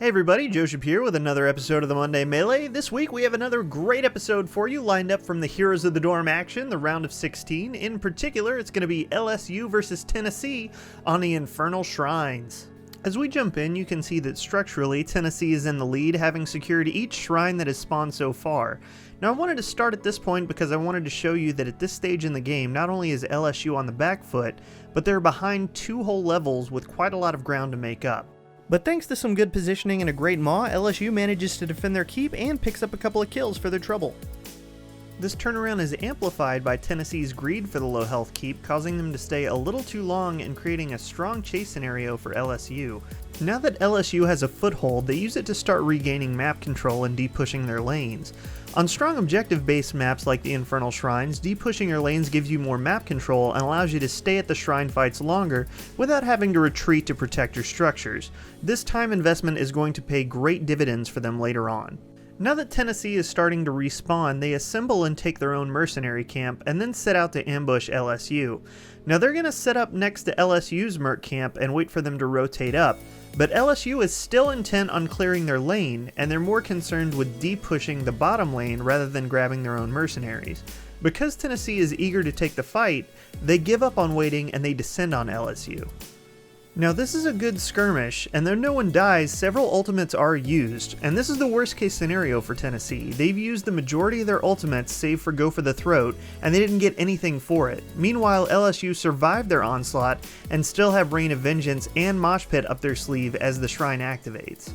Hey everybody, Josheb here with another episode of the Monday Melee. This week we have another great episode for you lined up from the Heroes of the Dorm action, the round of 16. In particular, it's going to be LSU versus Tennessee on the Infernal Shrines. As we jump in, you can see that structurally, Tennessee is in the lead, having secured each shrine that has spawned so far. Now I wanted to start at this point because I wanted to show you that at this stage in the game, not only is LSU on the back foot, but they're behind 2 whole levels with quite a lot of ground to make up. But thanks to some good positioning and a great maw, LSU manages to defend their keep and picks up a couple of kills for their trouble. This turnaround is amplified by Tennessee's greed for the low health keep, causing them to stay a little too long and creating a strong chase scenario for LSU. Now that LSU has a foothold, they use it to start regaining map control and de-pushing their lanes. On strong objective-based maps like the Infernal Shrines, de-pushing your lanes gives you more map control and allows you to stay at the shrine fights longer without having to retreat to protect your structures. This time investment is going to pay great dividends for them later on. Now that Tennessee is starting to respawn, they assemble and take their own mercenary camp and then set out to ambush LSU. Now they're going to set up next to LSU's merc camp and wait for them to rotate up, but LSU is still intent on clearing their lane, and they're more concerned with de-pushing the bottom lane rather than grabbing their own mercenaries. Because Tennessee is eager to take the fight, they give up on waiting and they descend on LSU. Now this is a good skirmish, and though no one dies, several ultimates are used, and this is the worst case scenario for Tennessee. They've used the majority of their ultimates save for Go for the Throat, and they didn't get anything for it. Meanwhile, LSU survived their onslaught and still have Rain of Vengeance and Mosh Pit up their sleeve as the shrine activates.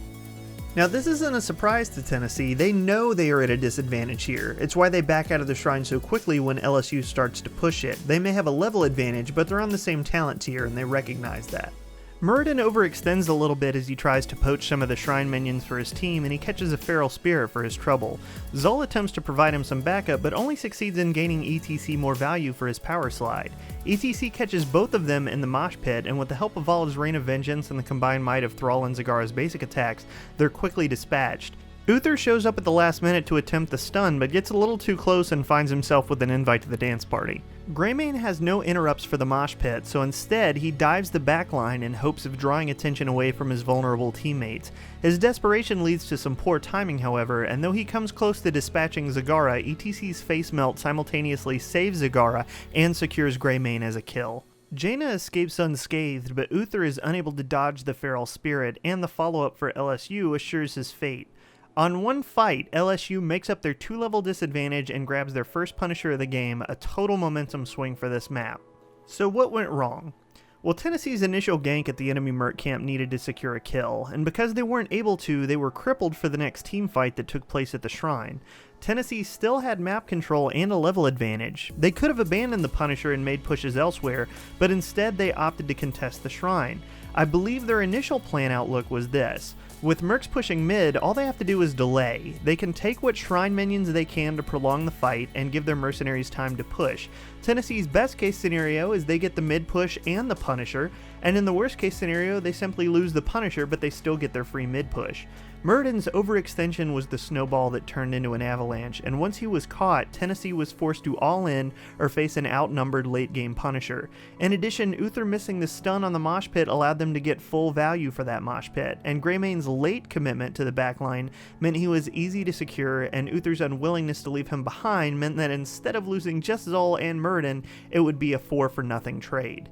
Now this isn't a surprise to Tennessee, they know they are at a disadvantage here. It's why they back out of the shrine so quickly when LSU starts to push it. They may have a level advantage, but they're on the same talent tier and they recognize that. Muradin overextends a little bit as he tries to poach some of the shrine minions for his team, and he catches a feral spirit for his trouble. Zol attempts to provide him some backup, but only succeeds in gaining ETC more value for his power slide. ETC catches both of them in the mosh pit, and with the help of Vala's Rain of Vengeance and the combined might of Thrall and Zagara's basic attacks, they're quickly dispatched. Uther shows up at the last minute to attempt the stun, but gets a little too close and finds himself with an invite to the dance party. Greymane has no interrupts for the mosh pit, so instead he dives the backline in hopes of drawing attention away from his vulnerable teammates. His desperation leads to some poor timing, however, and though he comes close to dispatching Zagara, ETC's face melt simultaneously saves Zagara and secures Greymane as a kill. Jaina escapes unscathed, but Uther is unable to dodge the feral spirit, and the follow-up for LSU assures his fate. On one fight, LSU makes up their 2-level disadvantage and grabs their first Punisher of the game, a total momentum swing for this map. So what went wrong? Well, Tennessee's initial gank at the enemy merc camp needed to secure a kill, and because they weren't able to, they were crippled for the next team fight that took place at the shrine. Tennessee still had map control and a level advantage. They could have abandoned the Punisher and made pushes elsewhere, but instead they opted to contest the shrine. I believe their initial plan outlook was this. With mercs pushing mid, all they have to do is delay. They can take what shrine minions they can to prolong the fight and give their mercenaries time to push. Tennessee's best case scenario is they get the mid push and the Punisher, and in the worst case scenario they simply lose the Punisher but they still get their free mid push. Muradin's overextension was the snowball that turned into an avalanche, and once he was caught, Tennessee was forced to all in or face an outnumbered late game Punisher. In addition, Uther missing the stun on the mosh pit allowed them to get full value for that mosh pit, and Greymane's late commitment to the backline meant he was easy to secure, and Uther's unwillingness to leave him behind meant that instead of losing just Zol and Muradin, it would be a 4-for-nothing trade.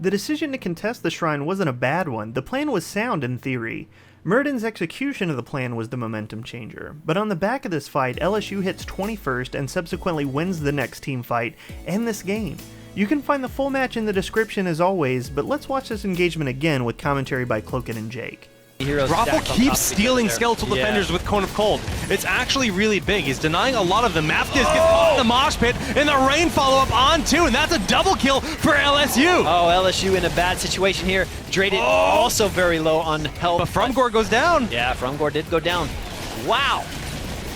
The decision to contest the shrine wasn't a bad one, the plan was sound in theory. Muradin's execution of the plan was the momentum changer, but on the back of this fight, LSU hits 21st and subsequently wins the next team fight and this game. You can find the full match in the description as always, but let's watch this engagement again with commentary by Cloakin and Jake. Raffle keeps stealing Skeletal Defenders with Cone of Cold. It's actually really big. He's denying a lot of them. Mafkis gets caught in the mosh pit, and the rain follow-up on two, and that's a double kill for LSU. Oh, LSU in a bad situation here. Draded also very low on health. But Frumgore goes down. Yeah, Frumgore did go down. Wow.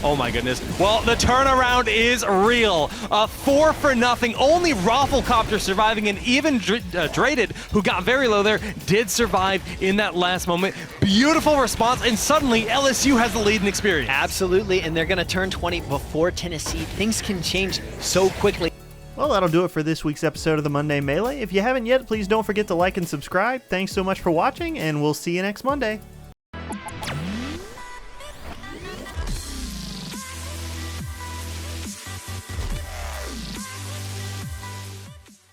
Oh my goodness. Well, the turnaround is real. 4-for-0. Only Rafflecopter surviving, and even Draded, who got very low there, did survive in that last moment. Beautiful response, and suddenly LSU has the lead in experience. Absolutely, and they're going to turn 20 before Tennessee. Things can change so quickly. Well, that'll do it for this week's episode of the Monday Melee. If you haven't yet, please don't forget to like and subscribe. Thanks so much for watching, and we'll see you next Monday.